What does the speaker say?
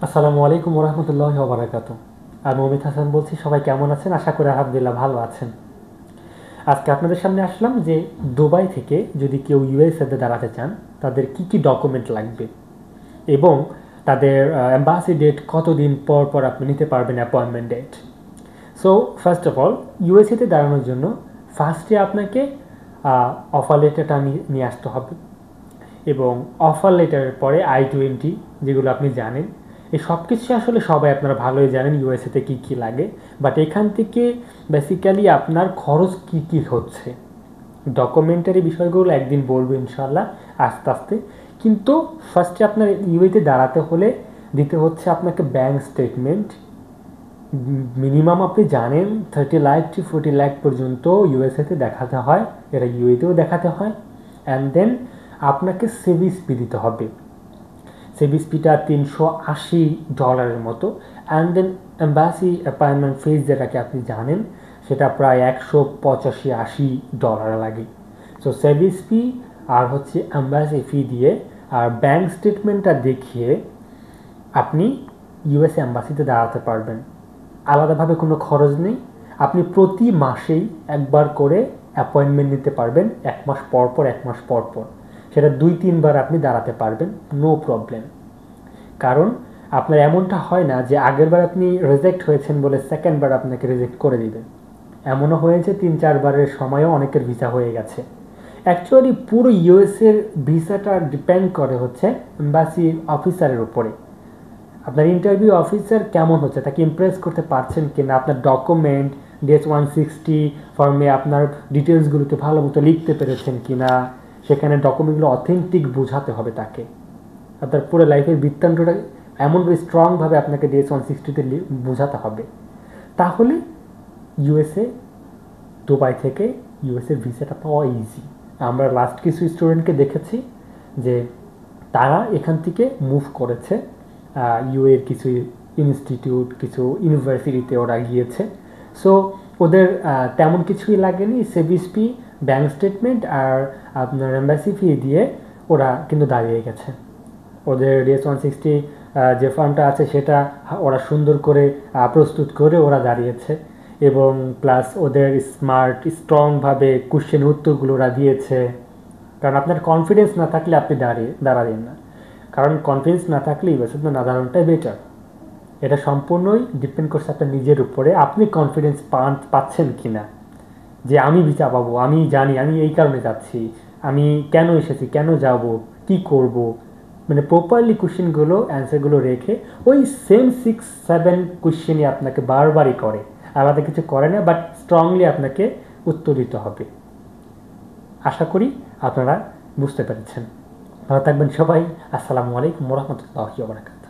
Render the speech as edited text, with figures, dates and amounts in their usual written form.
আসসালামু আলাইকুম রহমতুল্লাহি ওয়া বারাকাতুহু। আমি অমিত হাসান বলছি। সবাই কেমন আছেন? আশা করি আলহামদুলিল্লাহ ভালো আছেন। আজকে আপনাদের সামনে আসলাম যে দুবাই থেকে যদি কেউ ইউএসএতে দাঁড়াতে চান তাদের কি কি ডকুমেন্ট লাগবে এবং তাদের এম্বাসি ডেট কতদিন পর পর আপনি নিতে পারবেন, appointment date. So first of all, ইউএসএতে দাঁড়ানোর জন্য ফার্স্টে আপনাকে অফার লেটারটা নিয়ে আসতে হবে এবং অফার লেটারের পরে I-20, যেগুলো আপনি জানেন। এই সব কিছু আসলে সবাই আপনারা ভালোই জানেন ইউএসএতে কী কী লাগে, বাট এখান থেকে বেসিক্যালি আপনার খরচ কী কী হচ্ছে, ডকুমেন্টারি বিষয়গুলো একদিন বলবো ইনশাল্লাহ আস্তে আস্তে। কিন্তু ফার্স্টে আপনার ইউএতে দাঁড়াতে হলে দিতে হচ্ছে আপনাকে ব্যাঙ্ক স্টেটমেন্ট। মিনিমাম আপনি জানেন 30 লাখ টু 40 লাখ পর্যন্ত ইউএসএতে দেখাতে হয়, এরা ইউএতেও দেখাতে হয়। অ্যান্ড দেন আপনাকে সিভিএসপি দিতে হবে। সিভিএসপিটা $380 মতো। অ্যান্ড দেন এম্বাসি অ্যাপয়েন্টমেন্ট ফিজ, যেটাকে আপনি জানেন, সেটা প্রায় $185-80 লাগে। সো সিভিএসপি আর হচ্ছে এম্বাসি ফি দিয়ে আর ব্যাঙ্ক স্টেটমেন্টটা দেখিয়ে আপনি ইউএস এম্বাসিতে দাঁড়াতে পারবেন। আলাদাভাবে কোনো খরচ নেই। আপনি প্রতি মাসেই একবার করে অ্যাপয়েন্টমেন্ট নিতে পারবেন, 1 মাস পর পর 1 মাস পর পর। সেটা 2-3 বার আপনি দাঁড়াতে পারবেন, নো প্রবলেম। কারণ আপনার এমনটা হয় না যে আগেরবার আপনি রিজেক্ট হয়েছেন বলে সেকেন্ডবার আপনাকে রিজেক্ট করে দিবেন। এমনও হয়েছে 3-4 বারের সময়ও অনেকের ভিসা হয়ে গেছে। অ্যাকচুয়ালি পুরো ইউএসের ভিসাটা ডিপেন্ড করে হচ্ছে এম্বাসি অফিসারের উপরে। আপনার ইন্টারভিউ অফিসার কেমন হচ্ছে, তাকে ইমপ্রেস করতে পারছেন কি না, আপনার ডকুমেন্ট DS-160 ফর্মে আপনার ডিটেলসগুলোকে ভালো মতো লিখতে পেরেছেন কি না, সেখানে ডকুমেন্টগুলো অথেন্টিক বোঝাতে হবে তাকে। আপনার পুরো লাইফের বৃত্তান্তটা এমনভাবে স্ট্রংভাবে আপনাকে DS-160-তে বোঝাতে হবে। তাহলে ইউএসএ, দুবাই থেকে ইউএসএ ভিসাটা পাওয়া ইজি। আমরা লাস্ট কিছু স্টুডেন্টকে দেখেছি যে তারা এখান থেকে মুভ করেছে ইউএর কিছু ইনস্টিটিউট, কিছু ইউনিভার্সিটিতে ওরা গিয়েছে। সো ওদের তেমন কিছুই লাগেনি, সিভিএসপি, ব্যাঙ্ক স্টেটমেন্ট আর আপনার এম্বাসি ফি দিয়ে ওরা কিন্তু দাঁড়িয়ে গেছে। ওদের DS-160 যে ফর্মটা আছে সেটা ওরা সুন্দর করে প্রস্তুত করে ওরা দাঁড়িয়েছে এবং প্লাস ওদের স্মার্ট স্ট্রংভাবে কোশ্চেন উত্তরগুলো ওরা দিয়েছে। কারণ আপনার কনফিডেন্স না থাকলে আপনি দাঁড়াবেন না। কারণ কনফিডেন্স না থাকলে ইউএসএতে না দাঁড়ানোটাই বেটার। এটা সম্পূর্ণই ডিপেন্ড করছে আপনার নিজের উপরে, আপনি কনফিডেন্স পাচ্ছেন কি না, যে আমি ভিসা পাবো, আমি জানি, আমি এই কারণে যাচ্ছি, আমি কেন এসেছি, কেন যাব, কি করব। মানে প্রপারলি কোশ্চেনগুলো, অ্যান্সারগুলো রেখে ওই সেম 6-7 কোশ্চেনই আপনাকে বারবারই করে, আলাদা কিছু করে না, বাট স্ট্রংলি আপনাকে উত্তর দিতে হবে। আশা করি আপনারা বুঝতে পেরেছেন। ভালো থাকবেন সবাই। আসসালামু আলাইকুম রহমতুল্লাহি ওয়া বারাকাতুহু।